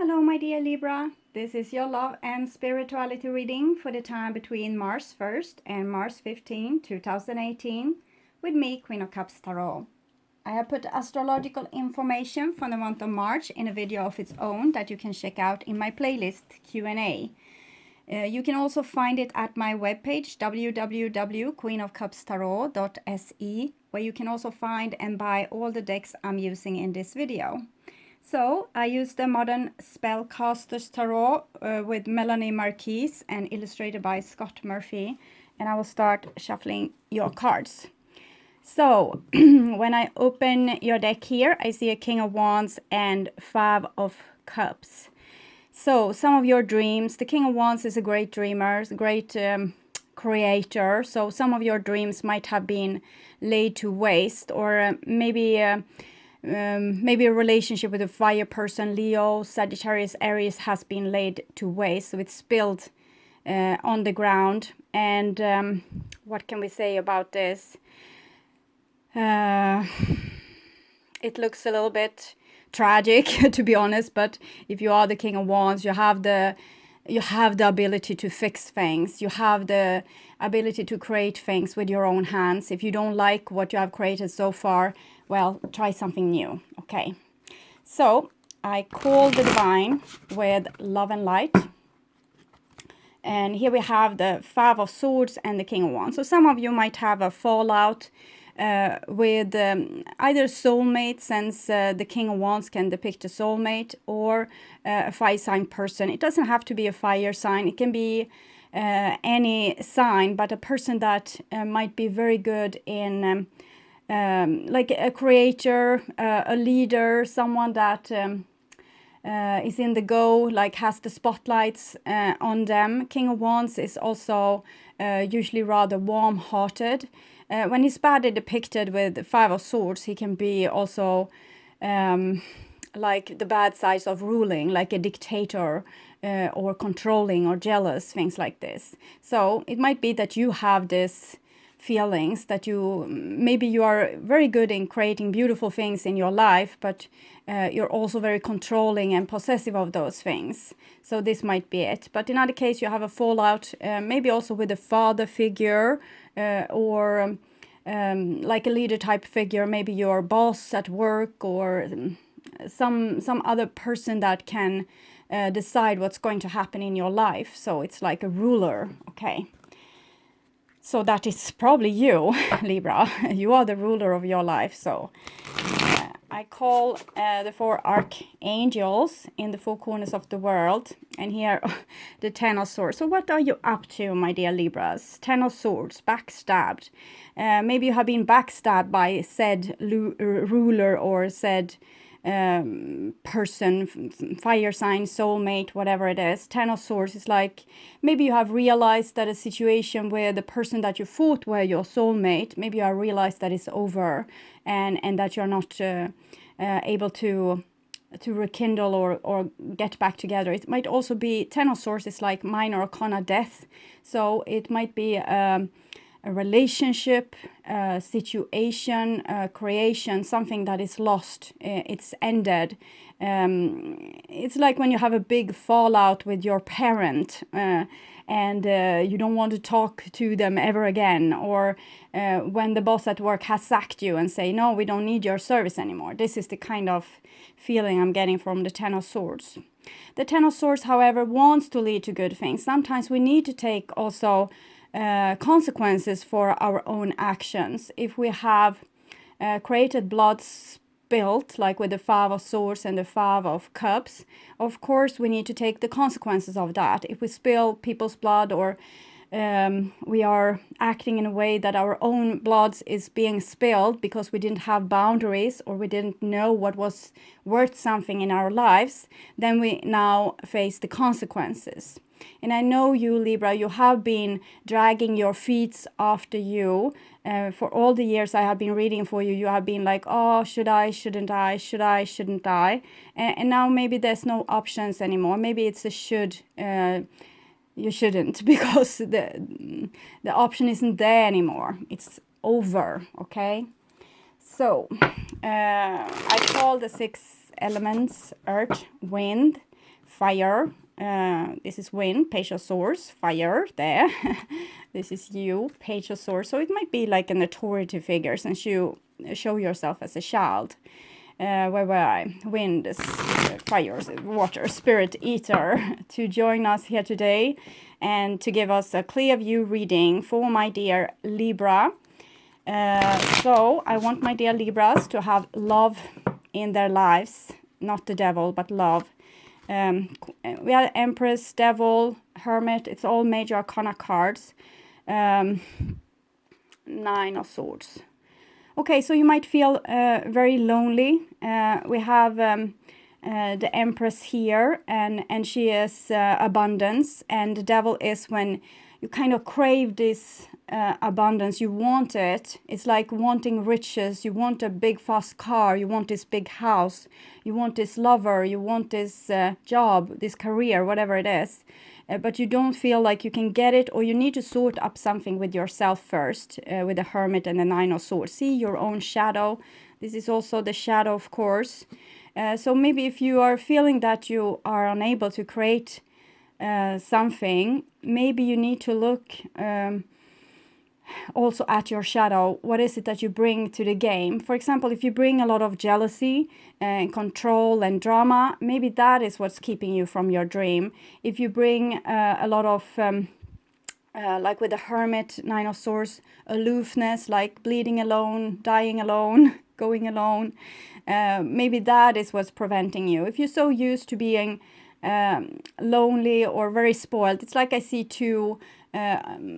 Hello my dear Libra, this is your love and spirituality reading for the time between March 1st and March 15, 2018 with me, Queen of Cups Tarot. I have put astrological information from the month of March in a video of its own that you can check out in my playlist Q&A. You can also find it at my webpage www.queenofcupstarot.se, where you can also find and buy all the decks I'm using in this video. So I used the Modern Spellcasters Tarot with Melanie Marquise and illustrated by Scott Murphy. And I will start shuffling your cards. So when I open your deck here, I see a King of Wands and Five of Cups. So some of your dreams, the King of Wands is a great dreamer, a great creator. So some of your dreams might have been laid to waste, or maybe a relationship with a fire person, Leo, Sagittarius, Aries, has been laid to waste. So it's spilled on the ground. And what can we say about this? It looks a little bit tragic, to be honest. But if you are the King of Wands, you have the ability to fix things. You have the ability to create things with your own hands. If you don't like what you have created so far, well, try something new. Okay, so I call the divine with love and light. And here we have the Five of Swords and the King of Wands. So some of you might have a fallout with either soulmate, since the King of Wands can depict a soulmate, or a fire sign person. It doesn't have to be a fire sign. It can be any sign, but a person that might be very good in like a creator, a leader, someone that is in the go, like has the spotlights on them. King of Wands is also usually rather warm-hearted. When he's badly depicted with Five of Swords, he can be also like the bad sides of ruling, like a dictator or controlling or jealous, things like this. So it might be that you have this feelings that maybe you are very good in creating beautiful things in your life, but you're also very controlling and possessive of those things. So this might be it. But in other case, you have a fallout, maybe also with a father figure, or like a leader type figure, maybe your boss at work, or some other person that can decide what's going to happen in your life. So it's like a ruler. Okay. So that is probably you, Libra. You are the ruler of your life. So I call the four archangels in the four corners of the world. And here, the Ten of Swords. So what are you up to, my dear Libras? Ten of Swords, backstabbed. Maybe you have been backstabbed by said ruler or said person, fire sign, soulmate, whatever it is. Ten of Swords is like, maybe you have realized that a situation where the person that you thought were your soulmate, maybe you have realized that it's over, and that you're not able to rekindle or get back together. It might also be, Ten of Swords is like minor arcana death. So it might be a relationship, situation, creation, something that is lost, it's ended. It's like when you have a big fallout with your parent and you don't want to talk to them ever again, or when the boss at work has sacked you and say, no, we don't need your service anymore. This is the kind of feeling I'm getting from the Ten of Swords. The Ten of Swords, however, wants to lead to good things. Sometimes we need to take also consequences for our own actions. If we have created blood spilled, like with the Five of Swords and the Five of Cups, of course we need to take the consequences of that. If we spill people's blood, or we are acting in a way that our own blood is being spilled because we didn't have boundaries, or we didn't know what was worth something in our lives, then we now face the consequences. And I know you, Libra, you have been dragging your feet after you. For all the years I have been reading for you, you have been like, oh, should I, shouldn't I, should I, shouldn't I? And now maybe there's no options anymore. Maybe it's a should, you shouldn't, because the option isn't there anymore. It's over, okay? So, I call the six elements, earth, wind, fire. This is wind, page of swords, fire there. This is you, page of swords. So it might be like an authority figure since you show yourself as a child. Where were I? Wind, fire, water, spirit, ether, to join us here today and to give us a clear view reading for my dear Libra. So I want my dear Libras to have love in their lives, not the devil, but love. We have Empress, Devil, Hermit. It's all major arcana cards. 9 of Swords. Okay, so you might feel very lonely. We have the Empress here, and she is abundance, and the Devil is when you kind of crave this abundance. You want it. It's like wanting riches. You want a big fast car. You want this big house. You want this lover. You want this job, this career, whatever it is. But you don't feel like you can get it, or you need to sort up something with yourself first, with the Hermit and the 9 of Swords. See your own shadow. This is also the shadow, of course. So maybe if you are feeling that you are unable to create something, maybe you need to look also at your shadow. What is it that you bring to the game? For example, if you bring a lot of jealousy and control and drama, maybe that is what's keeping you from your dream. If you bring a lot of like with the Hermit, 9 of Swords, aloofness, like bleeding alone, dying alone, going alone, maybe that is what's preventing you. If you're so used to being lonely or very spoiled, it's like I see two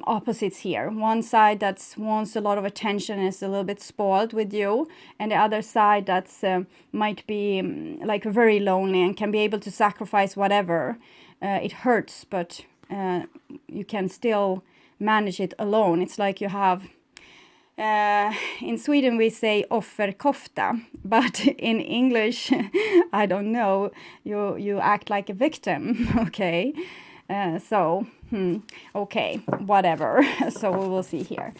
opposites here. One side that wants a lot of attention and is a little bit spoiled with you, and the other side that's might be like very lonely and can be able to sacrifice whatever. It hurts, but you can still manage it alone. It's like you have in Sweden we say offerkofta, but in English I don't know, you act like a victim. Okay, okay, whatever. So we will see here.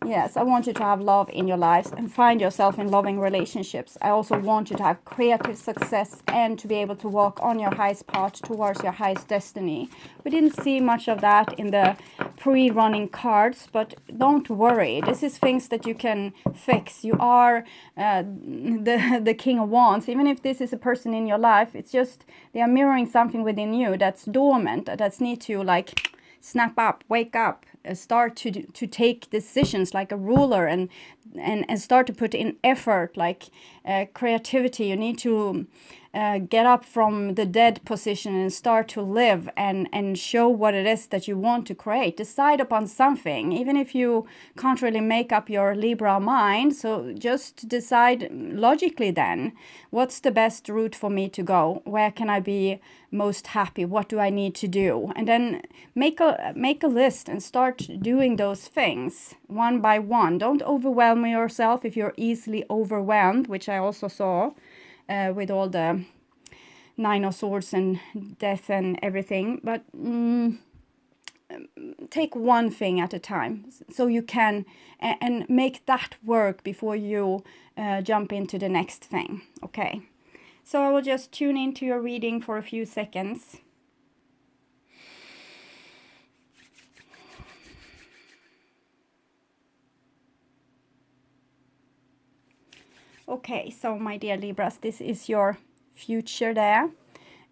Yes, I want you to have love in your lives and find yourself in loving relationships. I also want you to have creative success and to be able to walk on your highest path towards your highest destiny. We didn't see much of that in the pre-running cards, but don't worry. This is things that you can fix. You are the King of Wands. Even if this is a person in your life, it's just they are mirroring something within you that's dormant, that's need to like snap up, wake up, start to take decisions like a ruler and start to put in effort, like creativity. You need to get up from the dead position and start to live and show what it is that you want to create. Decide upon something, even if you can't really make up your Libra mind. So just decide logically then, what's the best route for me to go? Where can I be most happy? What do I need to do? And then make a list and start doing those things one by one. Don't overwhelm yourself if you're easily overwhelmed, which I also saw with all the 9 of Swords and death and everything. But take one thing at a time, so you can and make that work before you jump into the next thing. Okay, so I will just tune into your reading for a few seconds. Okay, so my dear Libras, this is your future there,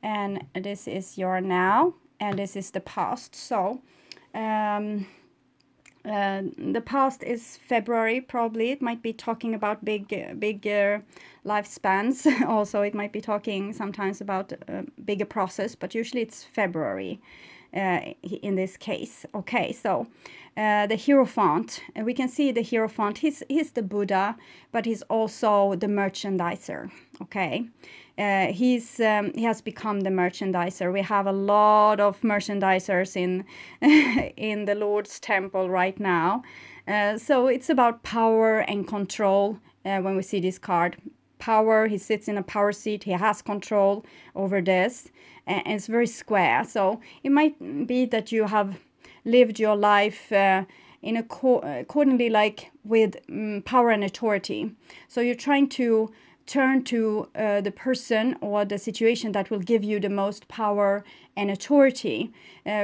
and this is your now, and this is the past. So the past is February, probably. It might be talking about bigger lifespans. Also, it might be talking sometimes about a bigger process, but usually it's February in this case. Okay, so the Hierophant, we can see the Hierophant. He's the Buddha, but he's also the merchandiser. Okay, he has become the merchandiser. We have a lot of merchandisers in the Lord's temple right now. So it's about power and control. When we see this card, power, he sits in a power seat. He has control over this, and it's very square. So it might be that you have lived your life in accordingly, like with power and authority. So you're trying to turn to the person or the situation that will give you the most power and authority.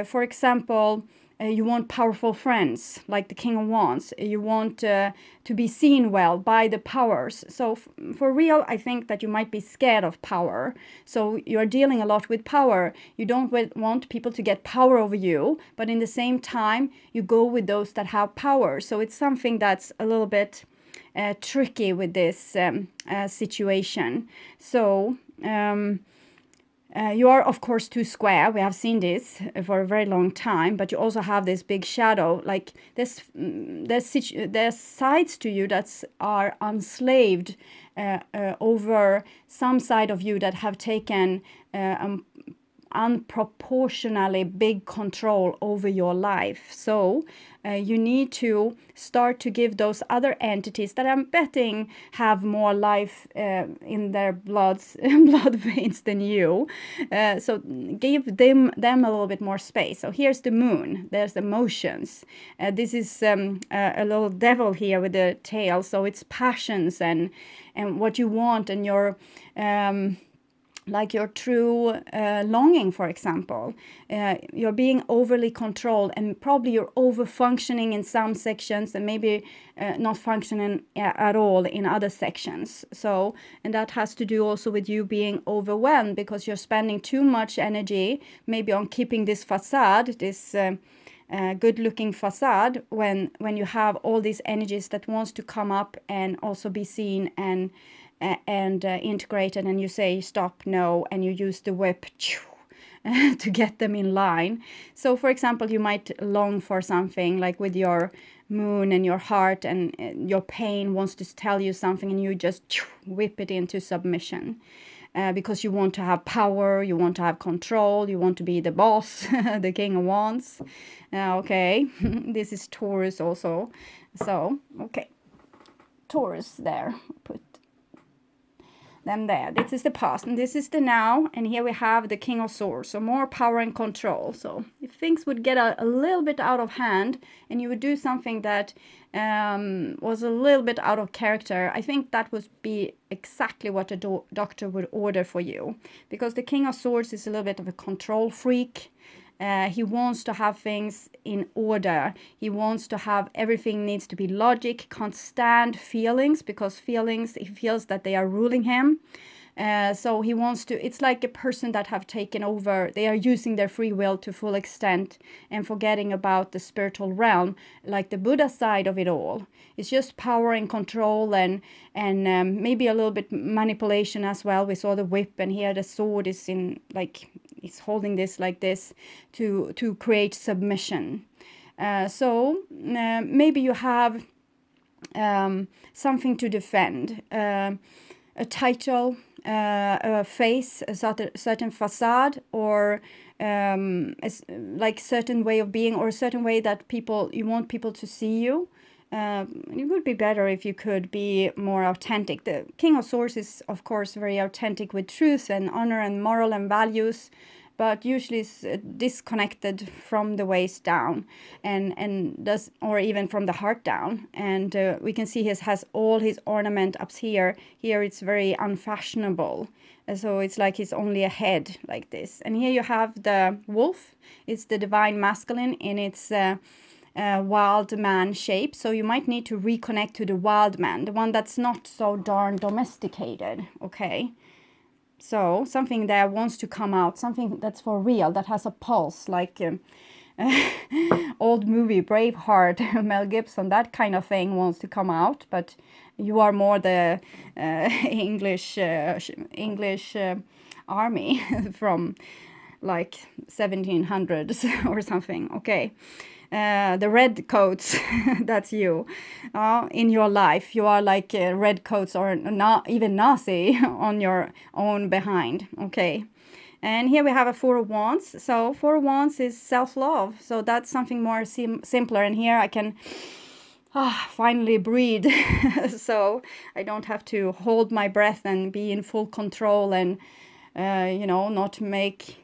For example, you want powerful friends, like the King of Wands. You want to be seen well by the powers. So for real, I think that you might be scared of power. So you're dealing a lot with power. You don't want people to get power over you, but in the same time, you go with those that have power. So it's something that's a little bit tricky with this situation. So you are, of course, too square. We have seen this for a very long time, but you also have this big shadow. Like there's sides to you that are enslaved over some side of you that have taken unproportionally big control over your life. So you need to start to give those other entities that I'm betting have more life in their blood veins than you. So give them a little bit more space. So here's the moon. There's emotions. This is a little devil here with the tail. So it's passions and what you want and your like your true longing, for example. You're being overly controlled and probably you're over functioning in some sections and maybe not functioning at all in other sections. So, and that has to do also with you being overwhelmed because you're spending too much energy maybe on keeping this facade, this good-looking facade when you have all these energies that wants to come up and also be seen and integrated, and you say stop, no, and you use the whip to get them in line. So for example, you might long for something like with your moon and your heart, and your pain wants to tell you something and you just whip it into submission. Because you want to have power, you want to have control, you want to be the boss, the King of Wands. Okay, this is Taurus also. So, okay, Taurus there, put them there. This is the past and this is the now, and here we have the King of Swords, so more power and control. So if things would get a little bit out of hand and you would do something that was a little bit out of character, I think that would be exactly what a doctor would order for you, because the King of Swords is a little bit of a control freak. He wants to have things in order. He wants to have everything needs to be logic, can't stand feelings, because feelings, he feels that they are ruling him. So he wants to, it's like a person that have taken over, they are using their free will to full extent and forgetting about the spiritual realm, like the Buddha side of it all. It's just power and control and maybe a little bit manipulation as well. We saw the whip, and here the sword is in, like, he's holding this like this to create submission. So maybe you have something to defend, a title, a face, a certain facade, or like certain way of being, or a certain way that you want people to see you. It would be better if you could be more authentic. The King of Swords is, of course, very authentic with truth and honor and moral and values, but usually is disconnected from the waist down and does, or even from the heart down. And we can see he has all his ornament up here. Here it's very unfashionable. So it's like he's only a head like this. And here you have the wolf. It's the divine masculine in its wild man shape. So you might need to reconnect to the wild man, the one that's not so darn domesticated. Okay. So something that wants to come out, something that's for real, that has a pulse, like old movie Braveheart, Mel Gibson, that kind of thing wants to come out. But you are more the English army from like 1700s or something. Okay. The red coats, that's you. In your life, you are like red coats or not even Nazi on your own behind. Okay. And here we have a Four of Wands. So Four of Wands is self-love. So that's something more simpler. And here I can finally breathe. So I don't have to hold my breath and be in full control and, not make...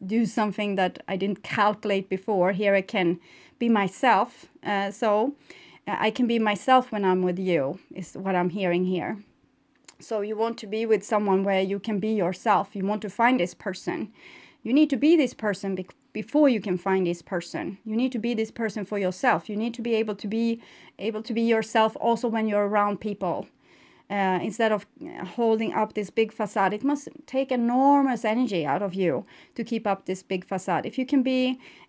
do something that I didn't calculate before. Here I can be myself. So I can be myself when I'm with you, is what I'm hearing here. So you want to be with someone where you can be yourself. You want to find this person. You need to be this person before you can find this person. You need to be this person for yourself. You need to be able to be yourself also when you're around people. Instead of holding up this big facade, it must take enormous energy out of you to keep up this big facade. If you can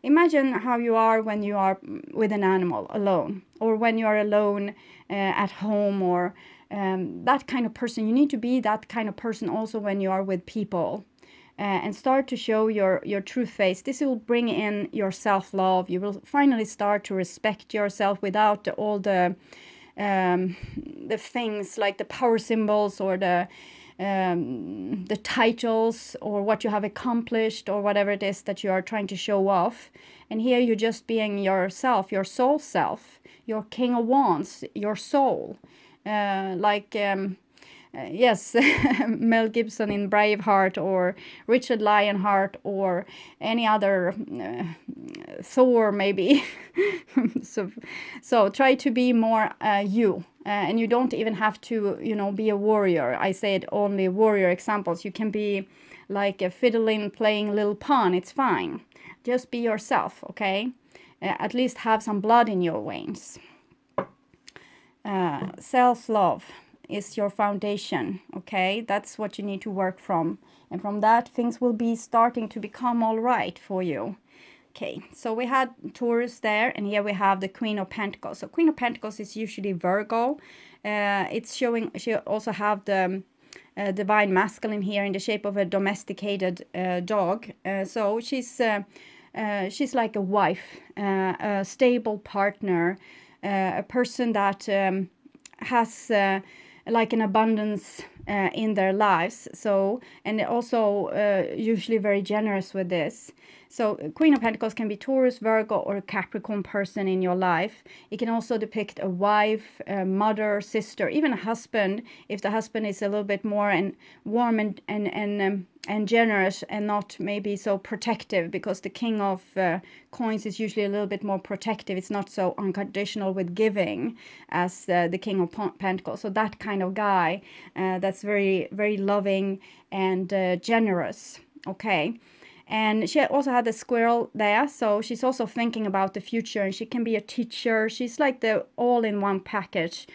imagine how you are when you are with an animal alone, or when you are alone at home, or that kind of person. You need to be that kind of person also when you are with people. And start to show your true face. This will bring in your self-love. You will finally start to respect yourself without all the things like the power symbols, or the titles, or what you have accomplished, or whatever it is that you are trying to show off. And here you're just being yourself, your soul self, your King of Wands, your soul. Yes, Mel Gibson in Braveheart, or Richard Lionheart, or any other Thor maybe. So try to be more you, and you don't even have to, be a warrior. I said only warrior examples. You can be like a fiddling, playing little pawn. It's fine. Just be yourself, okay? At least have some blood in your veins. Self-love is your foundation, okay? That's what you need to work from. And from that, things will be starting to become all right for you. Okay, so we had Taurus there, and here we have the Queen of Pentacles. So Queen of Pentacles is usually Virgo. It's showing, she also have the divine masculine here in the shape of a domesticated dog. So she's like a wife, a stable partner, a person that has like an abundance in their lives. So, and also usually very generous with this. So Queen of Pentacles can be Taurus, Virgo, or a Capricorn person in your life. It can also depict a wife, a mother, sister, even a husband, if the husband is a little bit more warm and generous, and not maybe so protective, because the King of Coins is usually a little bit more protective. It's not so unconditional with giving as the King of Pentacles. So that kind of guy that's very, very loving and generous. Okay. And she also had the squirrel there, so she's also thinking about the future, and she can be a teacher. She's like the all-in-one package.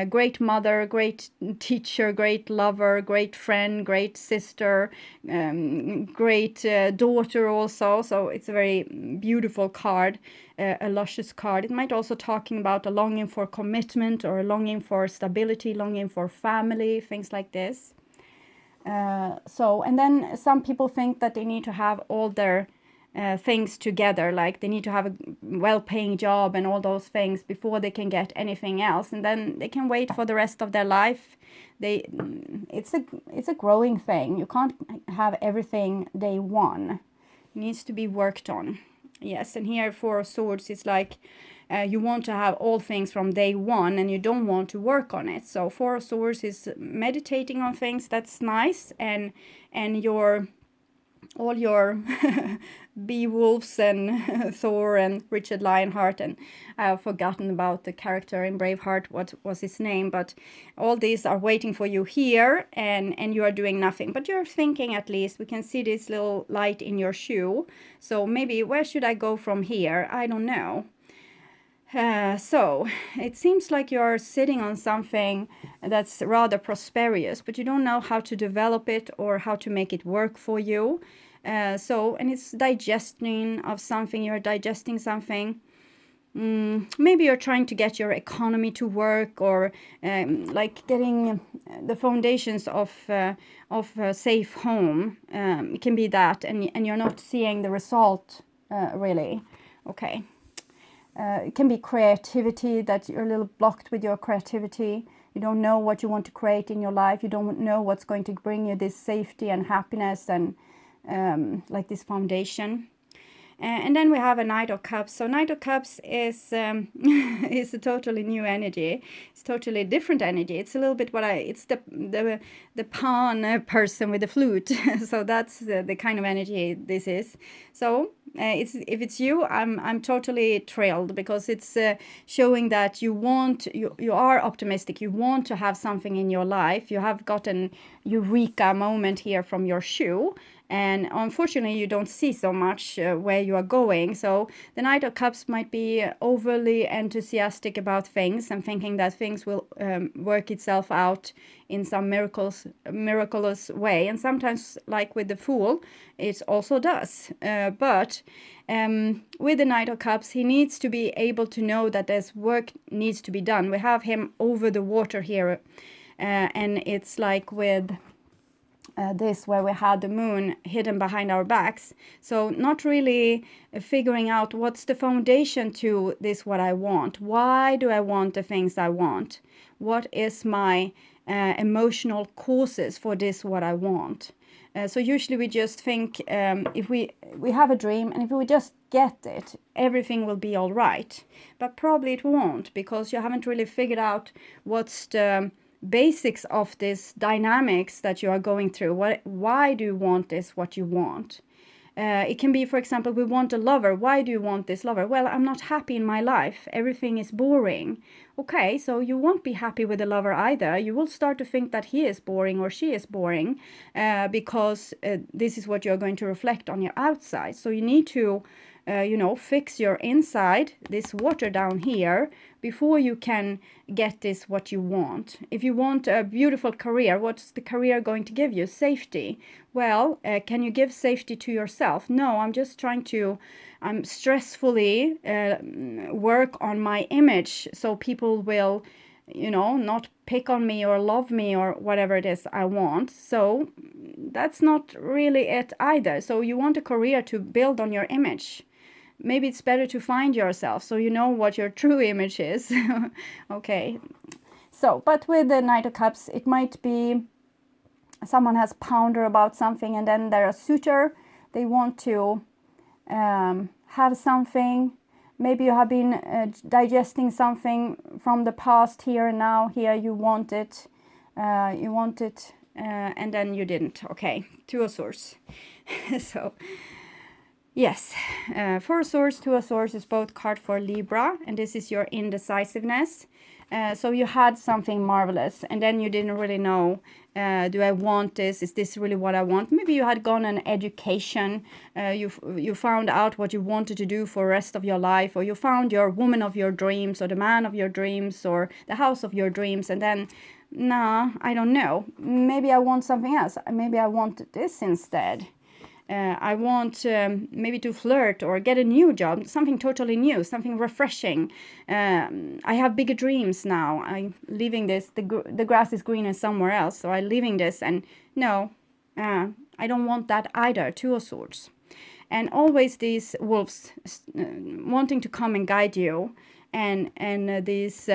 Great mother, great teacher, great lover, great friend, great sister, great daughter also. So it's a very beautiful card, a luscious card. It might also talking about a longing for commitment, or a longing for stability, longing for family, things like this. And then some people think that they need to have all their things together, like they need to have a well-paying job and all those things before they can get anything else, and then they can wait for the rest of their life. It's a growing thing. You can't have everything day one. It needs to be worked on. Yes, and here Four of Swords is like you want to have all things from day one, and you don't want to work on it. So Four of Swords is meditating on things. That's nice, and all your Beowulfs and Thor and Richard Lionheart, and I have forgotten about the character in Braveheart, what was his name, but all these are waiting for you here, and you are doing nothing, but you're thinking. At least we can see this little light in your shoe. So maybe, where should I go from here? I don't know. So it seems like you're sitting on something that's rather prosperous, but you don't know how to develop it or how to make it work for you. And it's digesting of something. You're digesting something. Maybe you're trying to get your economy to work, or like getting the foundations of a safe home. It can be that, and you're not seeing the result really. Okay. It can be creativity, that you're a little blocked with your creativity. You don't know what you want to create in your life. You don't know what's going to bring you this safety and happiness and like this foundation. And then we have a Knight of Cups. So Knight of Cups is is a totally new energy. It's totally different energy. It's a little bit it's the pawn person with the flute. So that's the kind of energy this is. So if it's you, I'm totally thrilled, because it's showing that you are optimistic. You want to have something in your life. You have got an eureka moment here from your shoe. And unfortunately, you don't see so much where you are going. So the Knight of Cups might be overly enthusiastic about things and thinking that things will work itself out in some miraculous way. And sometimes, like with the Fool, it also does. But with the Knight of Cups, he needs to be able to know that there's work needs to be done. We have him over the water here. And it's like with... this where we had the moon hidden behind our backs. So not really figuring out what's the foundation to this, what I want. Why do I want the things I want? What is my emotional causes for this, what I want? So usually we just think if we have a dream, and if we just get it, everything will be all right. But probably it won't, because you haven't really figured out what's the basics of this dynamics that you are going through. Why do you want this, what you want? It can be, for example, we want a lover. Why do you want this lover? Well, I'm not happy in my life. Everything is boring. Okay, so you won't be happy with the lover either. You will start to think that he is boring or she is boring because this is what you're going to reflect on your outside. So you need to fix your inside, this water down here, before you can get this what you want. If you want a beautiful career, what's the career going to give you? Safety. Well, can you give safety to yourself? No, I'm stressfully work on my image, so people will, not pick on me or love me or whatever it is I want. So that's not really it either. So you want a career to build on your image. Maybe it's better to find yourself so you know what your true image is. Okay. So, but with the Knight of Cups, it might be someone has ponder about something, and then they're a suitor. They want to have something. Maybe you have been digesting something from the past here and now. Here you want it. And then you didn't. Okay. Two of Swords. So... yes, Four of Swords, Two of Swords is both card for Libra, and this is your indecisiveness. So you had something marvelous, and then you didn't really know, do I want this? Is this really what I want? Maybe you had gone an education, you found out what you wanted to do for the rest of your life, or you found your woman of your dreams, or the man of your dreams, or the house of your dreams, and then, nah, I don't know. Maybe I want something else. Maybe I want this instead. I want maybe to flirt or get a new job, something totally new, something refreshing. I have bigger dreams now. I'm leaving this. The grass is greener somewhere else, so I'm leaving this. And no, I don't want that either. Two of Swords. And always these wolves wanting to come and guide you. And these...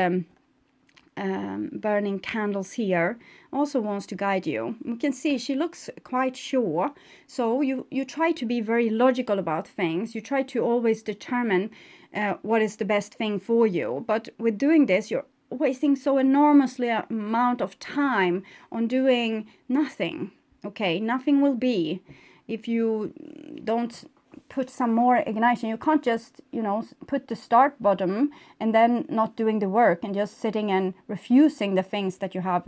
burning candles here also wants to guide you. We can see she looks quite sure. So you try to be very logical about things. You try to always determine what is the best thing for you. But with doing this, you're wasting so enormously amount of time on doing nothing. Okay, nothing will be if you don't put some more ignition. You can't just, put the start button and then not doing the work and just sitting and refusing the things that you have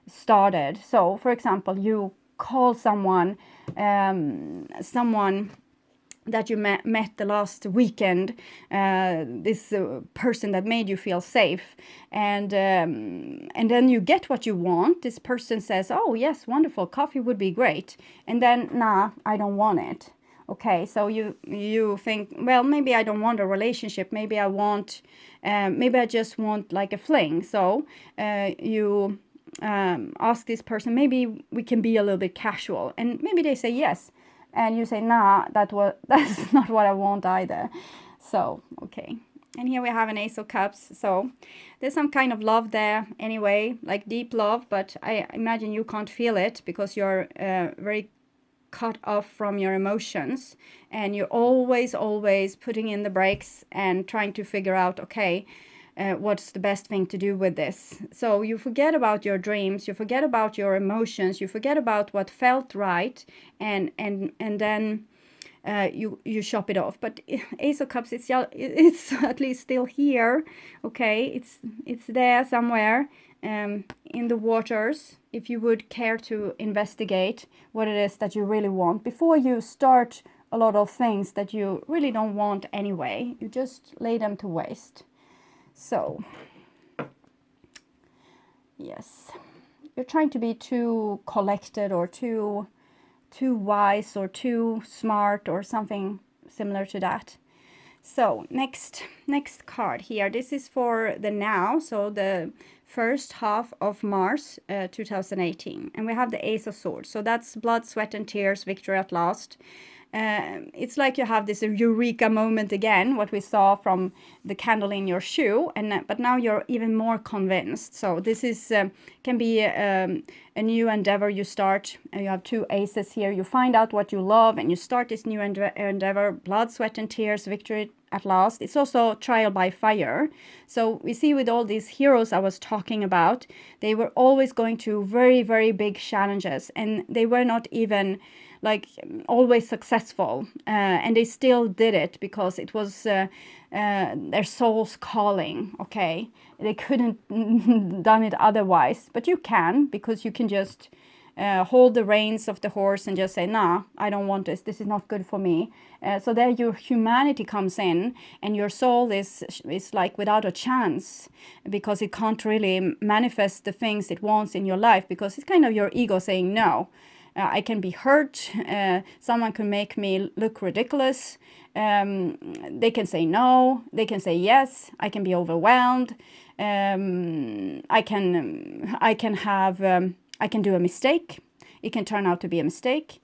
started. So, for example, you call someone that you met the last weekend, this person that made you feel safe, and then you get what you want. This person says, oh yes, wonderful, coffee would be great, and then, nah, I don't want it. Okay, so you think, well, maybe I don't want a relationship. Maybe I just want like a fling. So you ask this person, maybe we can be a little bit casual. And maybe they say yes. And you say, nah, that's not what I want either. So, okay. And here we have an Ace of Cups. So there's some kind of love there anyway, like deep love. But I imagine you can't feel it because you're very cut off from your emotions, and you're always putting in the brakes and trying to figure out, okay, what's the best thing to do with this. So you forget about your dreams, you forget about your emotions, you forget about what felt right, and then you shop it off. But Ace of Cups, it's at least still here. Okay, it's there somewhere in the waters, if you would care to investigate what it is that you really want before you start a lot of things that you really don't want anyway. You just lay them to waste. So yes, you're trying to be too collected or too wise or too smart or something similar to that. So next card here. This is for the now, so the first half of Mars 2018, and we have the Ace of Swords. So that's blood, sweat and tears, victory at last. It's like you have this eureka moment again, what we saw from the candle in your shoe, but now you're even more convinced. So this is can be a new endeavor you start. You have two aces here. You find out what you love and you start this new endeavor. Blood, sweat and tears, victory at last. It's also trial by fire. So we see with all these heroes I was talking about, they were always going through very, very big challenges, and they were not even like always successful, and they still did it because it was their soul's calling. Okay, they couldn't done it otherwise, but you can, because you can just hold the reins of the horse and just say, nah, I don't want this is not good for me. So there your humanity comes in, and your soul is like without a chance, because it can't really manifest the things it wants in your life, because it's kind of your ego saying no. I can be hurt, someone can make me look ridiculous, they can say no, they can say yes, I can be overwhelmed, I can do a mistake, it can turn out to be a mistake.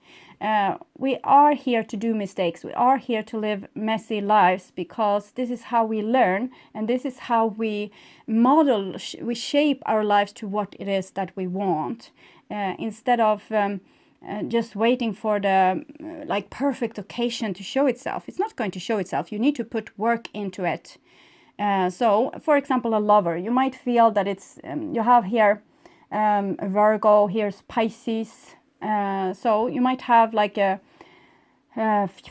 We are here to do mistakes, we are here to live messy lives, because this is how we learn, and this is how we model, we shape our lives to what it is that we want, instead of just waiting for the like perfect occasion to show itself. It's not going to show itself. You need to put work into it. So, for example, a lover, you might feel that it's you have here a Virgo, here's Pisces. So you might have like a earth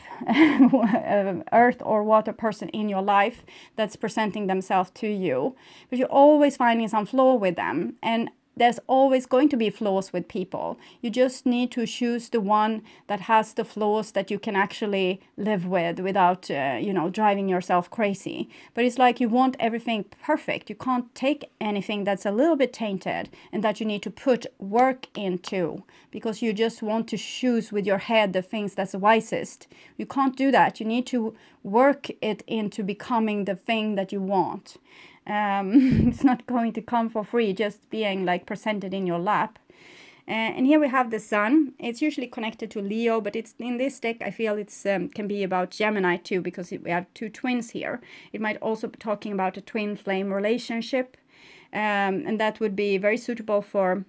or water person in your life that's presenting themselves to you, but you're always finding some flaw with them, and there's always going to be flaws with people. You just need to choose the one that has the flaws that you can actually live with without, driving yourself crazy. But it's like you want everything perfect. You can't take anything that's a little bit tainted and that you need to put work into, because you just want to choose with your head the things that's wisest. You can't do that. You need to work it into becoming the thing that you want. It's not going to come for free, just being like presented in your lap. And here we have the sun. It's usually connected to Leo, but it's in this deck I feel it's can be about Gemini too, because we have two twins here. It might also be talking about a twin flame relationship, and that would be very suitable for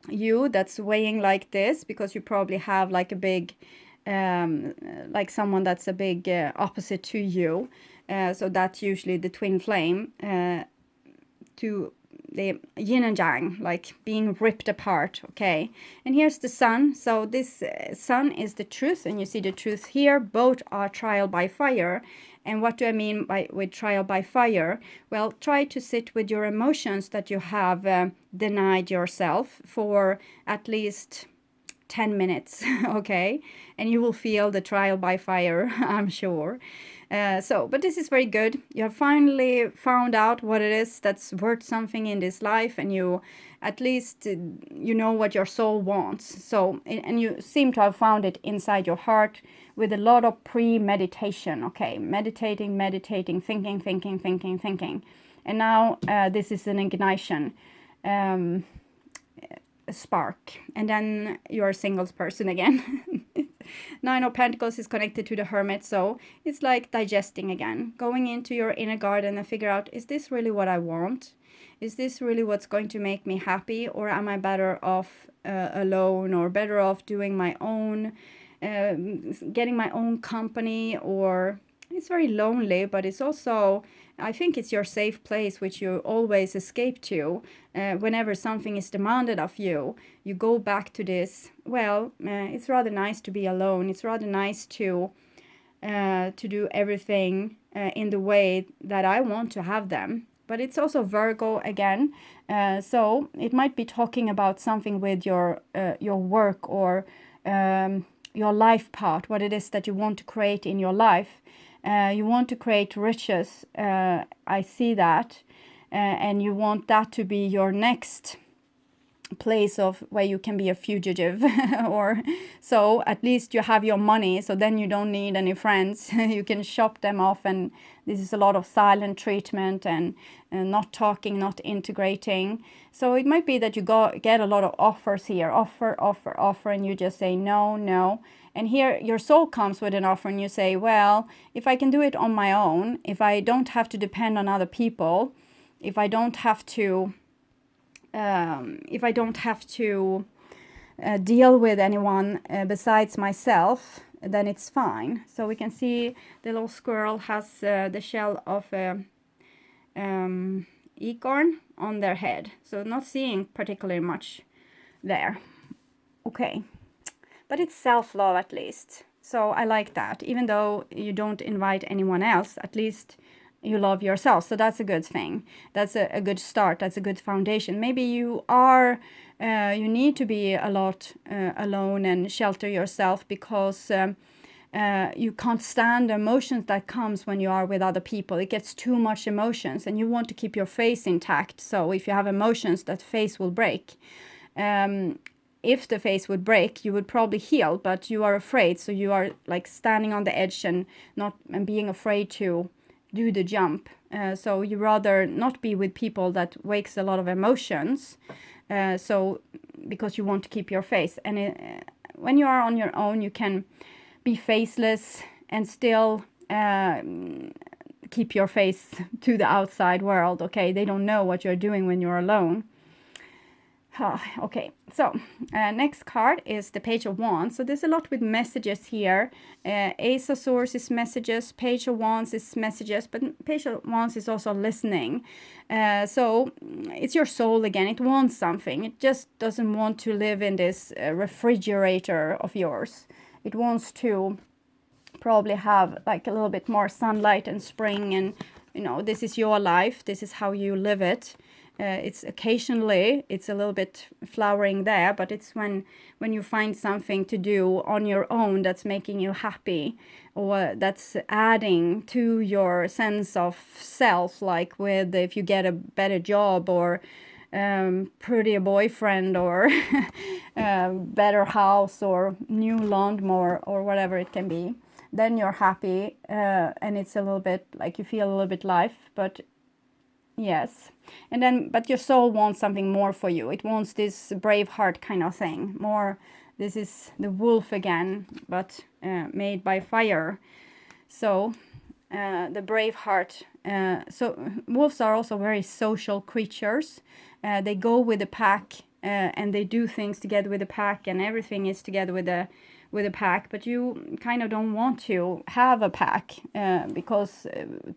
you that's weighing like this, because you probably have like a big like someone that's a big opposite to you. So that's usually the twin flame, to the yin and yang, like being ripped apart. Okay, and here's the sun. So this sun is the truth, and you see the truth here. Both are trial by fire. And what do I mean with trial by fire? Well, try to sit with your emotions that you have denied yourself for at least 10 minutes, okay? And you will feel the trial by fire, I'm sure. But this is very good. You have finally found out what it is that's worth something in this life, and you at least you know what your soul wants. So, and you seem to have found it inside your heart with a lot of premeditation, okay? Meditating, thinking. And now this is an ignition. A spark, and then you're a singles person again. Nine of Pentacles is connected to the Hermit, so it's like digesting again, going into your inner garden and figure out, is this really what I want? Is this really what's going to make me happy, or am I better off alone, or better off doing my own, getting my own company? Or it's very lonely, but it's also, I think it's your safe place, which you always escape to. Whenever something is demanded of you, you go back to this. Well, it's rather nice to be alone. It's rather nice to do everything in the way that I want to have them. But it's also Virgo again, so it might be talking about something with your work, or your life part, what it is that you want to create in your life. You want to create riches, I see that, and you want that to be your next place of where you can be a fugitive, or so at least you have your money, so then you don't need any friends. You can shop them off, and this is a lot of silent treatment, and not talking, not integrating. So it might be that you get a lot of offers here, offer, and you just say no. And here your soul comes with an offer, and you say, well, if I can do it on my own, if I don't have to depend on other people, if I don't have to deal with anyone besides myself, then it's fine. So we can see the little squirrel has the shell of a acorn on their head. So not seeing particularly much there. Okay. But it's self-love at least. So I like that. Even though you don't invite anyone else, at least you love yourself. So that's a good thing. That's a good start. That's a good foundation. Maybe you are, you need to be a lot alone and shelter yourself because you can't stand the emotions that comes when you are with other people. It gets too much emotions, and you want to keep your face intact. So if you have emotions, that face will break. If the face would break, you would probably heal, but you are afraid. So you are like standing on the edge and being afraid to do the jump. So you rather not be with people that wakes a lot of emotions. So because you want to keep your face. And when you are on your own, you can be faceless and still keep your face to the outside world. Okay, they don't know what you're doing when you're alone. Okay, so next card is the Page of Wands. So there's a lot with messages here. Ace of Swords is messages, Page of Wands is messages, but Page of Wands is also listening. So it's your soul again. It wants something. It just doesn't want to live in this refrigerator of yours. It wants to probably have like a little bit more sunlight and spring, and you know, this is your life. This is how you live it. It's occasionally, it's a little bit flowering there, but it's when you find something to do on your own that's making you happy, or that's adding to your sense of self, like with if you get a better job, or prettier boyfriend, or better house, or new lawnmower, or whatever it can be, then you're happy, and it's a little bit like you feel a little bit life, but yes. And then, but your soul wants something more for you. It wants this brave heart kind of thing. More, this is the wolf again, but made by fire. So, the brave heart. So, wolves are also very social creatures. They go with the pack, and they do things together with the pack, and everything is together with the pack, but you kind of don't want to have a pack, because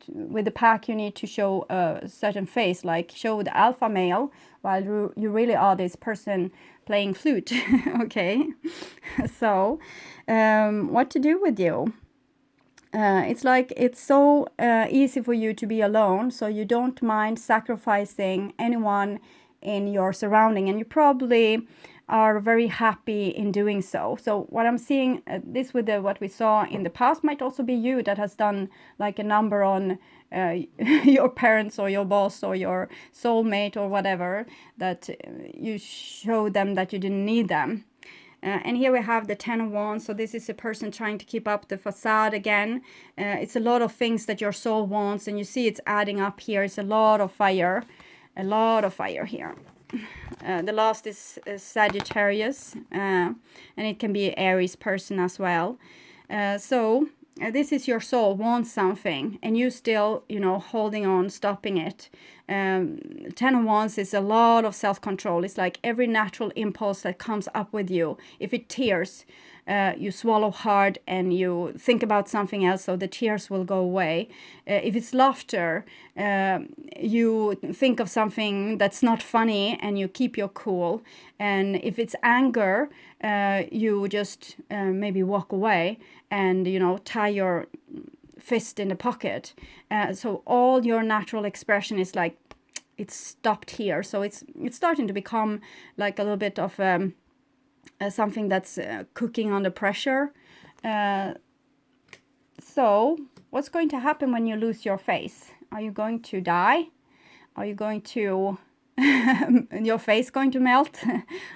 with the pack you need to show a certain face, like show the alpha male, while you really are this person playing flute. Okay, so what to do with you? It's like it's so easy for you to be alone, so you don't mind sacrificing anyone in your surrounding, and you probably are very happy in doing so. So what I'm seeing, this with what we saw in the past, might also be you that has done like a number on your parents or your boss or your soulmate or whatever, that you show them that you didn't need them. And here we have the Ten of Wands. So this is a person trying to keep up the facade again. It's a lot of things that your soul wants, and you see it's adding up here. It's a lot of fire here. The last is Sagittarius, and it can be Aries person as well. So this is your soul wants something, and you still, you know, holding on, stopping it. Ten of Wands is a lot of self-control. It's like every natural impulse that comes up with you. If it tears, you swallow hard and you think about something else, so the tears will go away. If it's laughter, you think of something that's not funny and you keep your cool. And if it's anger, you just maybe walk away and, you know, tie your fist in the pocket. So all your natural expression is like, it's stopped here. So it's starting to become like a little bit of something that's cooking under pressure. So what's going to happen when you lose your face? Are you going to die? Are you going to your face going to melt?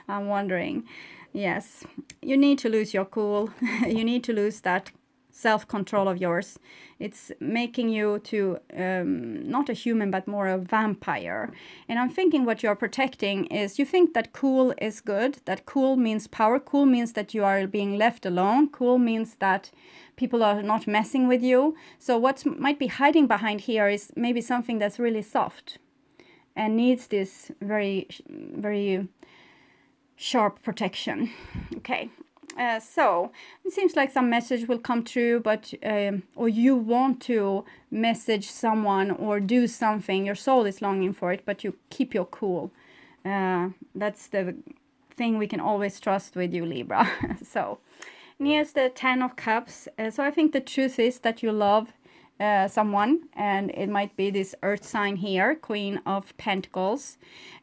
I'm wondering. Yes, you need to lose your cool. You need to lose that self-control of yours. It's making you to not a human but more a vampire. And I'm thinking what you're protecting is, you think that cool is good, that cool means power, cool means that you are being left alone, cool means that people are not messing with you. So what might be hiding behind here is maybe something that's really soft and needs this very sharp protection. Okay. So it seems like some message will come through, but or you want to message someone or do something. Your soul is longing for it, but you keep your cool. That's the thing we can always trust with you, Libra. So here's the 10 of Cups. So I think the truth is that you love someone, and it might be this earth sign here, Queen of Pentacles.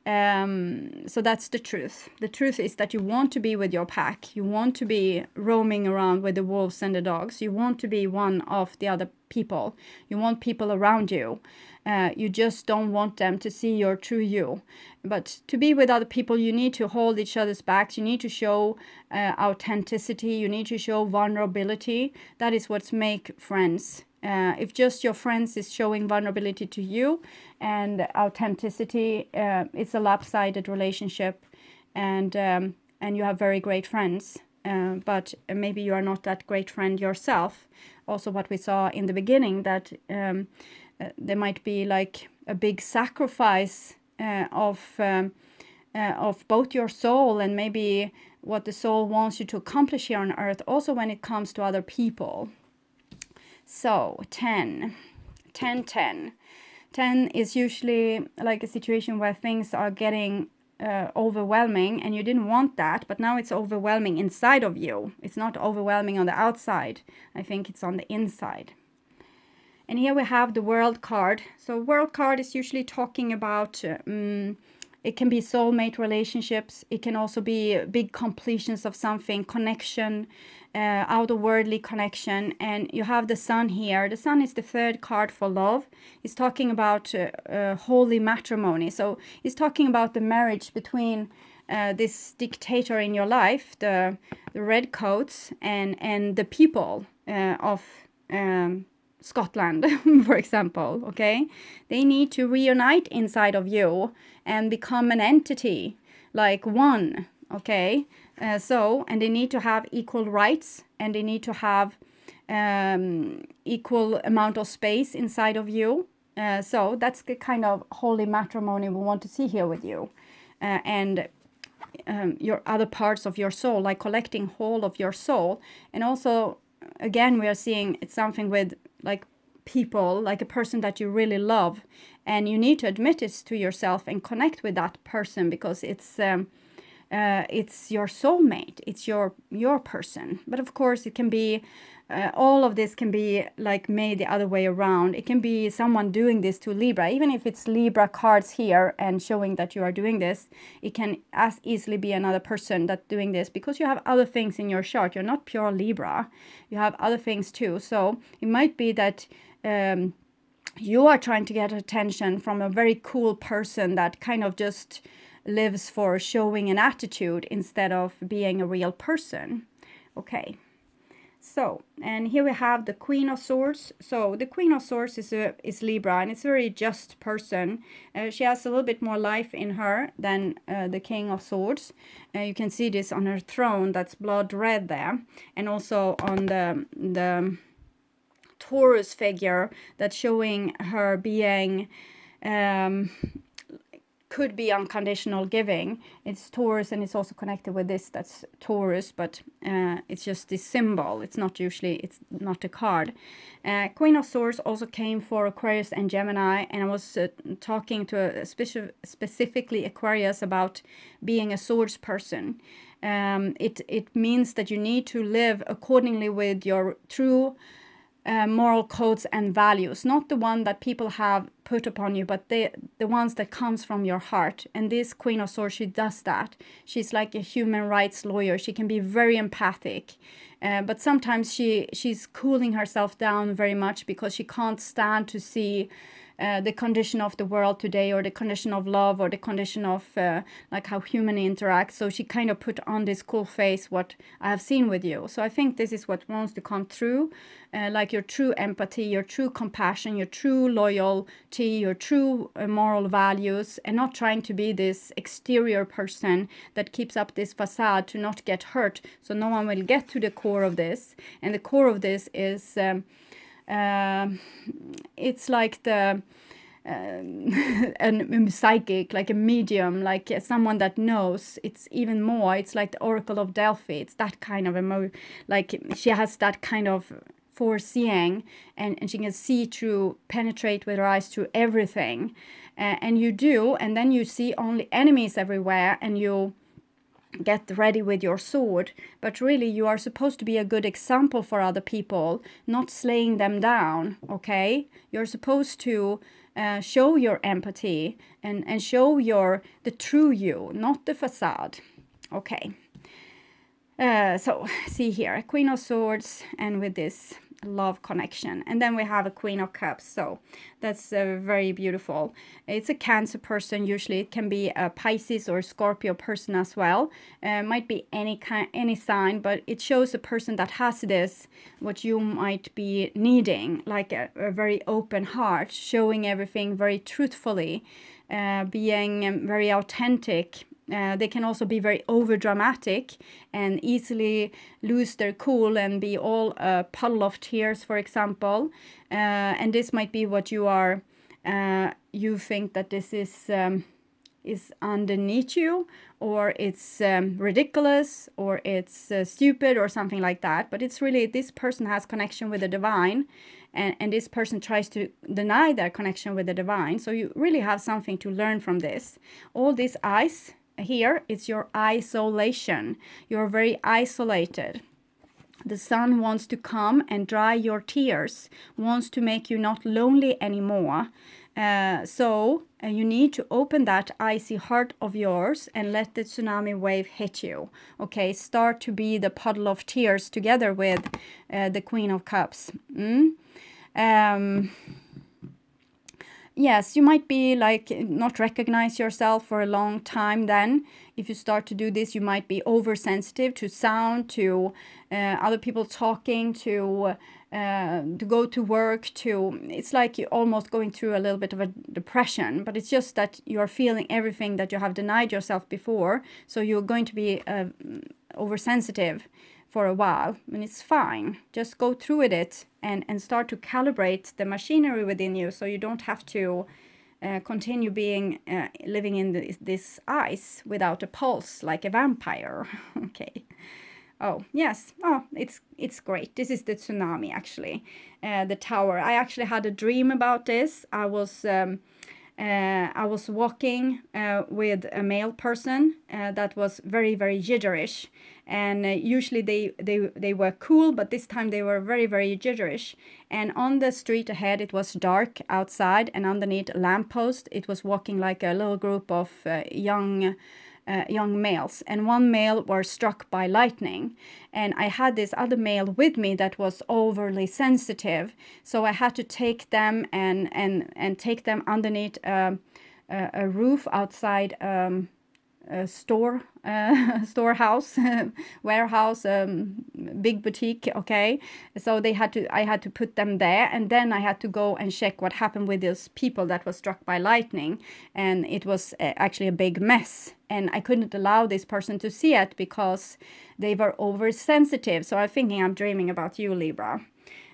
So that's the truth. The truth is that you want to be with your pack. You want to be roaming around with the wolves and the dogs. You want to be one of the other people. You want people around you. You just don't want them to see your true you. But to be with other people, you need to hold each other's backs. You need to show authenticity. You need to show vulnerability. That is what's make friends. If just your friends is showing vulnerability to you and authenticity, it's a lopsided relationship, and you have very great friends, but maybe you are not that great friend yourself. Also what we saw in the beginning, that there might be like a big sacrifice of both your soul and maybe what the soul wants you to accomplish here on earth, also when it comes to other people. So 10 is usually like a situation where things are getting overwhelming, and you didn't want that, but now it's overwhelming inside of you. It's not overwhelming on the outside. I think it's on the inside. And here we have the World card. So World card is usually talking about it can be soulmate relationships. It can also be big completions of something, connection, outer-worldly connection. And you have the Sun here. The Sun is the third card for love. It's talking about holy matrimony. So it's talking about the marriage between this dictator in your life, the red coats, and the people of Scotland, for example, okay? They need to reunite inside of you and become an entity, like one, okay? And they need to have equal rights, and they need to have equal amount of space inside of you. So that's the kind of holy matrimony we want to see here with you. And your other parts of your soul, like collecting whole of your soul. And also, again, we are seeing it's something with like people, like a person that you really love, and you need to admit it to yourself and connect with that person, because it's your soulmate, it's your person. But of course it can be all of this can be like made the other way around. It can be someone doing this to Libra, even if it's Libra cards here and showing that you are doing this. It can as easily be another person that's doing this, because you have other things in your chart. You're not pure Libra, you have other things too. So it might be that you are trying to get attention from a very cool person that kind of just lives for showing an attitude instead of being a real person. Okay. So, and here we have the Queen of Swords. So the Queen of Swords is Libra, and it's a very just person. She has a little bit more life in her than the King of Swords. You can see this on her throne, that's blood red there, and also on the Taurus figure, that's showing her being could be unconditional giving. It's Taurus, and it's also connected with this. That's Taurus, but it's just this symbol. It's not a card. Queen of Swords also came for Aquarius and Gemini, and I was talking to a specifically Aquarius about being a swords person. It means that you need to live accordingly with your true moral codes and values, not the one that people have put upon you, but the ones that comes from your heart. And this Queen of Swords, she does that. She's like a human rights lawyer. She can be very empathic, but sometimes she's cooling herself down very much because she can't stand to see the condition of the world today, or the condition of love, or the condition of like how human interact. So she kind of put on this cool face, what I have seen with you. So I think this is what wants to come through, like your true empathy, your true compassion, your true loyalty, your true moral values, and not trying to be this exterior person that keeps up this facade to not get hurt. So no one will get to the core of this. And the core of this is it's like the a psychic, like a medium, like someone that knows. It's even more, it's like the Oracle of Delphi. It's that kind of like she has that kind of foreseeing, and she can see through, penetrate with her eyes through everything. And you do, and then you see only enemies everywhere, and you get ready with your sword, but really you are supposed to be a good example for other people, not slaying them down. Okay, you're supposed to show your empathy and show the true you, not the facade. Okay, so see here, a Queen of Swords, and with this love connection, and then we have a Queen of Cups. So that's very beautiful. It's a Cancer person. Usually it can be a Pisces or Scorpio person as well. Might be any sign, but it shows a person that has this, what you might be needing, like a very open heart, showing everything very truthfully, being very authentic. They can also be very over dramatic and easily lose their cool and be all a puddle of tears, for example. And this might be what you are. You think that this is underneath you, or it's ridiculous, or it's stupid, or something like that. But it's really, this person has connection with the divine, and this person tries to deny their connection with the divine. So you really have something to learn from this. All these eyes here, it's your isolation. You're very isolated. The sun wants to come and dry your tears, wants to make you not lonely anymore. So you need to open that icy heart of yours and let the tsunami wave hit you. Okay, start to be the puddle of tears together with the Queen of Cups. Yes, you might be like not recognize yourself for a long time. Then if you start to do this, you might be oversensitive to sound, to other people talking, to go to work, it's like you're almost going through a little bit of a depression, but it's just that you're feeling everything that you have denied yourself before. So you're going to be oversensitive for a while, and it's fine. Just go through with it and start to calibrate the machinery within you, so you don't have to continue being living in this ice without a pulse like a vampire. Okay. Oh yes. Oh, it's great. This is the tsunami, actually. The tower. I actually had a dream about this. I was walking with a male person that was very, very jidderish, and usually they were cool, but this time they were very, very jidderish. And on the street ahead, it was dark outside, and underneath a lamppost, it was walking like a little group of young males, and one male were struck by lightning, and I had this other male with me that was overly sensitive, so I had to take them and take them underneath a roof outside a storehouse, warehouse, big boutique. Okay, so I had to put them there, and then I had to go and check what happened with those people that was struck by lightning, and it was actually a big mess, and I couldn't allow this person to see it because they were oversensitive. So I'm thinking I'm dreaming about you, Libra.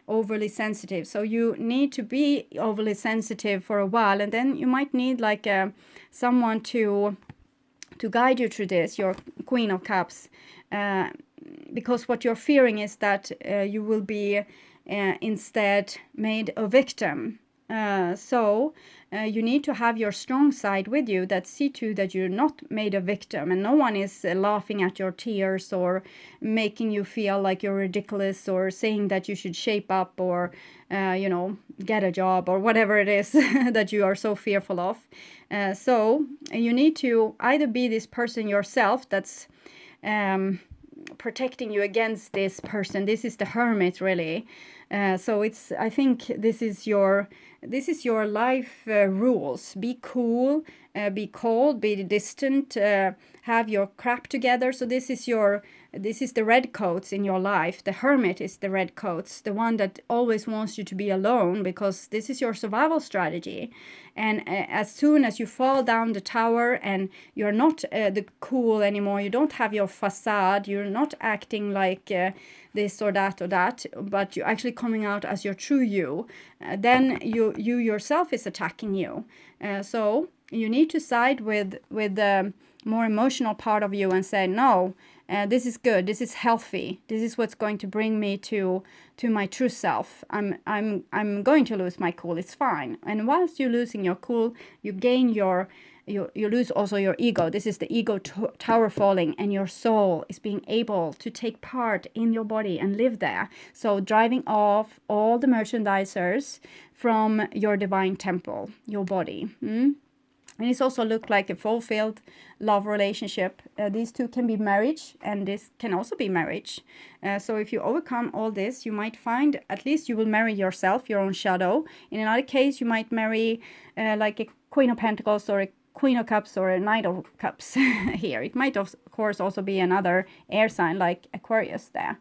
overly sensitive. So you need to be overly sensitive for a while, and then you might need like someone to guide you through this, your Queen of Cups, because what you're fearing is that you will be instead made a victim. So you need to have your strong side with you that see to that you're not made a victim, and no one is laughing at your tears or making you feel like you're ridiculous or saying that you should shape up or you know, get a job or whatever it is that you are so fearful of. So you need to either be this person yourself that's protecting you against this person. This is the Hermit, really. So it's, I think this is your life rules. Be cool, be cold, be distant, have your crap together. So this is the red coats in your life. The Hermit is the red coats, the one that always wants you to be alone, because this is your survival strategy. And as soon as you fall down the tower and you're not the cool anymore, you don't have your facade, you're not acting like this or that, but you're actually coming out as your true you, then you yourself is attacking you. So you need to side with the more emotional part of you and say, no, this is good, this is healthy, this is what's going to bring me to my true self. I'm going to lose my cool, it's fine. And whilst you're losing your cool, you gain you lose also your ego. This is the ego tower falling, and your soul is being able to take part in your body and live there. So driving off all the merchandisers from your divine temple, your body. And it's also looked like a fulfilled love relationship. These two can be marriage, and this can also be marriage. So if you overcome all this, you might find at least you will marry yourself, your own shadow. In another case, you might marry like a Queen of Pentacles or a Queen of Cups or a Knight of Cups here. It might, of course, also be another air sign like Aquarius there.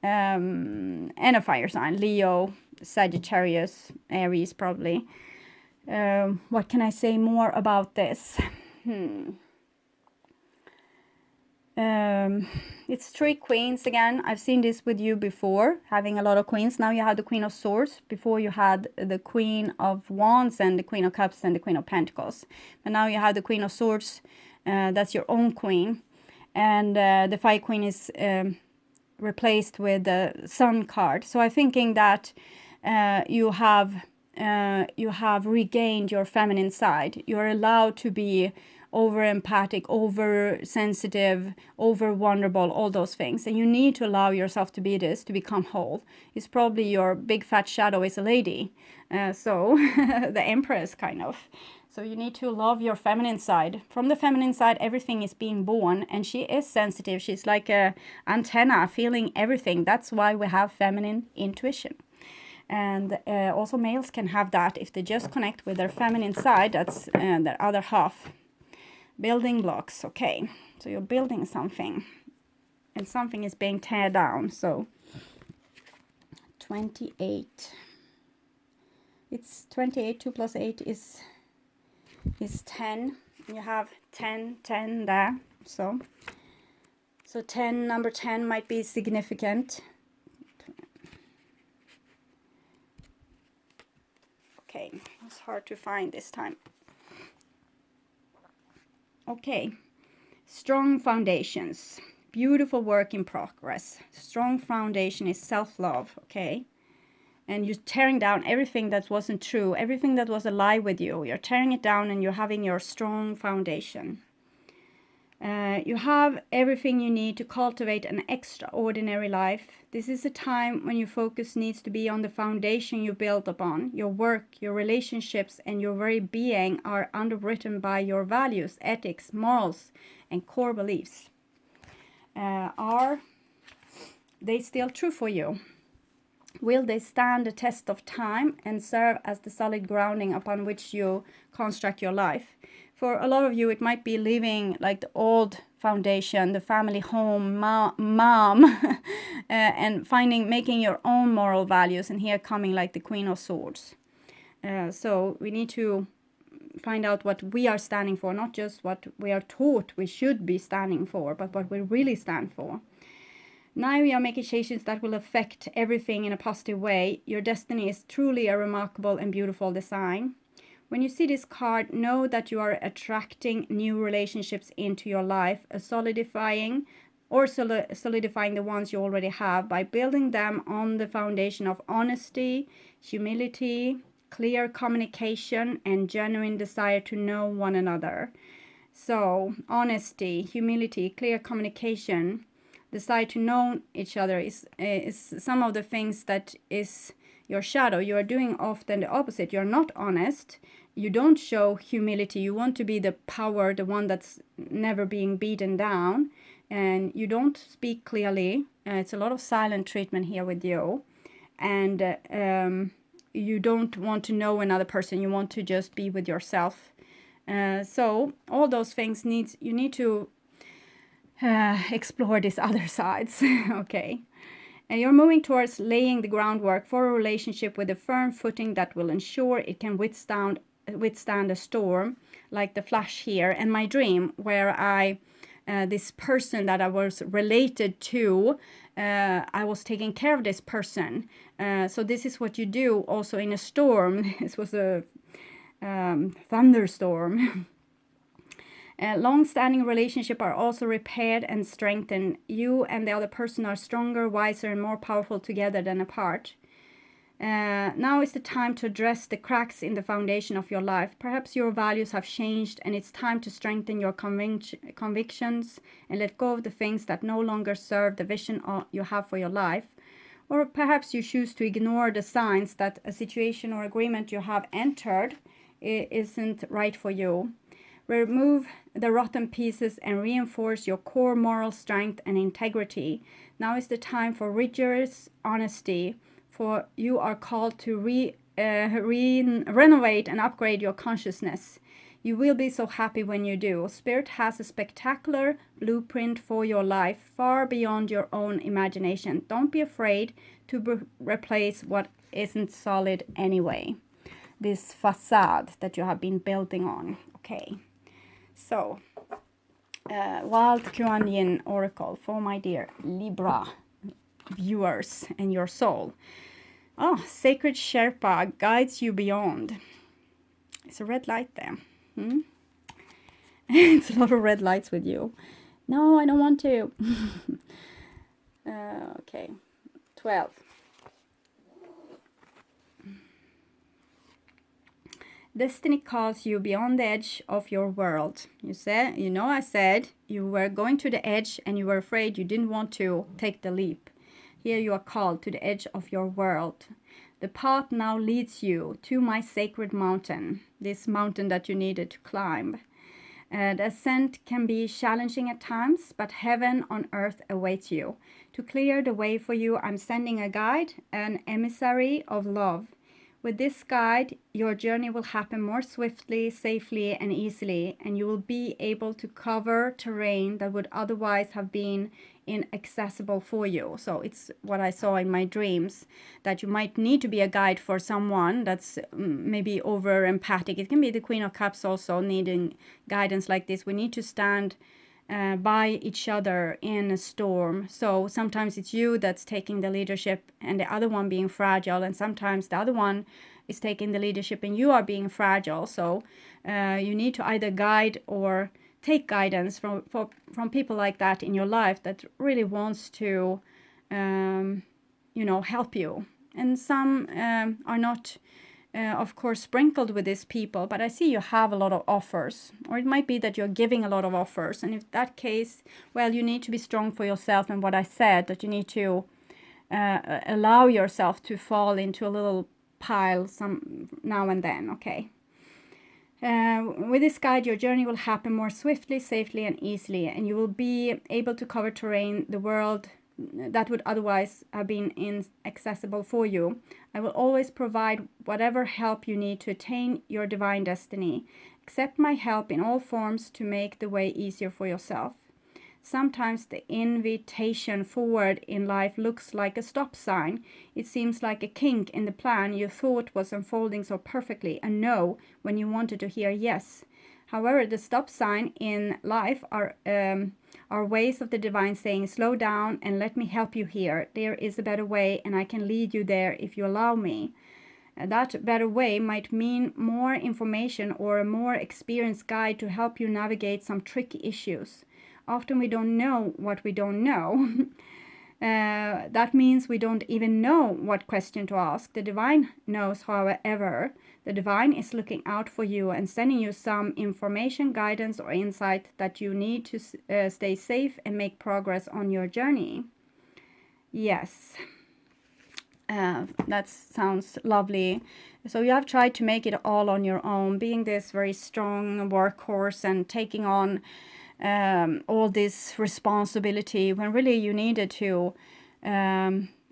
And a fire sign, Leo, Sagittarius, Aries probably. What can I say more about this? It's 3 queens again. I've seen this with you before, having a lot of queens. Now you have the Queen of Swords. Before you had the Queen of Wands and the Queen of Cups and the Queen of Pentacles. But now you have the Queen of Swords. That's your own queen. And the Fire Queen is replaced with the Sun card. So I'm thinking that you have regained your feminine side. You're allowed to be over empathic, over sensitive, over vulnerable, all those things. And you need to allow yourself to be this, to become whole. It's probably your big fat shadow is a lady. So the Empress kind of. So you need to love your feminine side. From the feminine side, everything is being born, and she is sensitive. She's like a antenna, feeling everything. That's why we have feminine intuition. And also males can have that if they just connect with their feminine side. That's their other half. Building blocks. Okay, so you're building something, and something is being teared down. So 28. It's 28. 2 plus 8 is 10. You have 10 there. So 10, number 10 might be significant. Okay, it's hard to find this time. Okay, strong foundations, beautiful work in progress. Strong foundation is self-love, okay? And you're tearing down everything that wasn't true, everything that was a lie with you. You're tearing it down and you're having your strong foundation. You have everything you need to cultivate an extraordinary life. This is a time when your focus needs to be on the foundation you built upon. Your work, your relationships, and your very being are underwritten by your values, ethics, morals, and core beliefs. Are they still true for you? Will they stand the test of time and serve as the solid grounding upon which you construct your life? For a lot of you, it might be leaving like the old foundation, the family home, mom, and making your own moral values. And here coming like the Queen of Swords. So we need to find out what we are standing for, not just what we are taught we should be standing for, but what we really stand for. Now you are making changes that will affect everything in a positive way. Your destiny is truly a remarkable and beautiful design. When you see this card, know that you are attracting new relationships into your life, solidifying the ones you already have by building them on the foundation of honesty, humility, clear communication, and genuine desire to know one another. So, honesty, humility, clear communication, desire to know each other is some of the things that is your shadow. You are doing often the opposite. You're not honest. You don't show humility. You want to be the power, the one that's never being beaten down. And you don't speak clearly. It's a lot of silent treatment here with you. And you don't want to know another person. You want to just be with yourself. So all those things you need to explore these other sides. Okay. And you're moving towards laying the groundwork for a relationship with a firm footing that will ensure it can withstand a storm, like the flash here and my dream, where this person that I was related to, I was taking care of this person. So this is what you do also in a storm. This was a thunderstorm. Long-standing relationships are also repaired and strengthened. You and the other person are stronger, wiser, and more powerful together than apart. Now is the time to address the cracks in the foundation of your life. Perhaps your values have changed and it's time to strengthen your convictions and let go of the things that no longer serve the vision you have for your life. Or perhaps you choose to ignore the signs that a situation or agreement you have entered isn't right for you. Remove the rotten pieces and reinforce your core moral strength and integrity. Now is the time for rigorous honesty, for you are called to renovate and upgrade your consciousness. You will be so happy when you do. Spirit has a spectacular blueprint for your life, far beyond your own imagination. Don't be afraid to replace what isn't solid anyway. This facade that you have been building on. Okay. So, Wild Kuan Yin Oracle for my dear Libra viewers and your soul. Oh, Sacred Sherpa guides you beyond. It's a red light there. It's a lot of red lights with you. No, I don't want to. Okay, 12. Destiny calls you beyond the edge of your world. I said you were going to the edge and you were afraid, you didn't want to take the leap. Here you are called to the edge of your world. The path now leads you to my sacred mountain, this mountain that you needed to climb. The ascent can be challenging at times, but heaven on earth awaits you. To clear the way for you, I'm sending a guide, an emissary of love. With this guide, your journey will happen more swiftly, safely, and easily, and you will be able to cover terrain that would otherwise have been inaccessible for you. So it's what I saw in my dreams, that you might need to be a guide for someone that's maybe over empathic. It can be the Queen of Cups also needing guidance like this. We need to stand by each other in a storm. So sometimes it's you that's taking the leadership and the other one being fragile, and sometimes the other one is taking the leadership and you are being fragile. So you need to either guide or take guidance from people like that in your life that really wants to help you. And some are not of course sprinkled with these people, but I see you have a lot of offers, or it might be that you're giving a lot of offers, and if that case, well, you need to be strong for yourself. And what I said, that you need to allow yourself to fall into a little pile some now and then. Okay. With this guide, your journey will happen more swiftly, safely, and easily, and you will be able to cover terrain the world that would otherwise have been inaccessible for you. I will always provide whatever help you need to attain your divine destiny. Accept my help in all forms to make the way easier for yourself. Sometimes the invitation forward in life looks like a stop sign. It seems like a kink in the plan you thought was unfolding so perfectly, a no when you wanted to hear yes. However, the stop sign in life are are ways of the divine saying, slow down and let me help you here. There is a better way and I can lead you there if you allow me. That better way might mean more information or a more experienced guide to help you navigate some tricky issues. Often we don't know what we don't know. That means we don't even know what question to ask. The divine knows, however. The divine is looking out for you and sending you some information, guidance, or insight that you need to stay safe and make progress on your journey. Yes. That sounds lovely. So you have tried to make it all on your own, being this very strong workhorse and taking on all this responsibility when really you needed to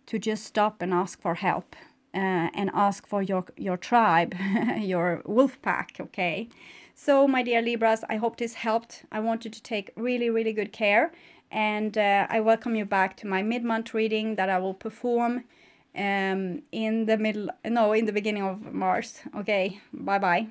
just stop and ask for help and ask for your tribe, your wolf pack. Okay. So my dear Libras, I hope this helped. I want you to take really, really good care, and I welcome you back to my mid-month reading that I will perform in the beginning of March. Okay, bye bye.